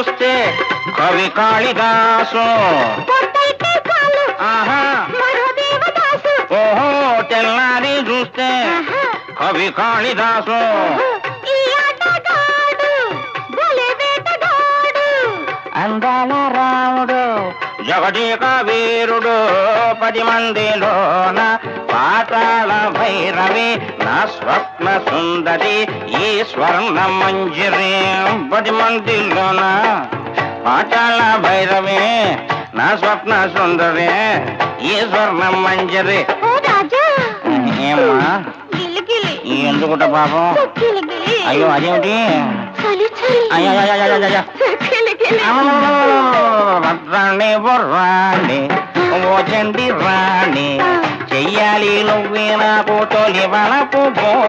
చూస్తే కవి కాళిదాసు ఆహా ఓహో తెల్లారి చూస్తే కవి కాళిదాసు అందాల రాముడు జగదేక వీరుడు 10 మందిలోన పాతాళ భైరవి నా స్వప్న సుందరి ఈ స్వర్ణ మంజరి 10 మందిలోన పాతాళ భైరవి నా స్వప్న సుందరి ఈ స్వర్ణ మంజరి ఏమ్మా ఎందుకుంటా పాపం అయ్యో అదేమిటి రాణి బొర్రాణి ఓ చండి రాణి చెయ్యాలి నువ్వే నాకు తొలి వలపు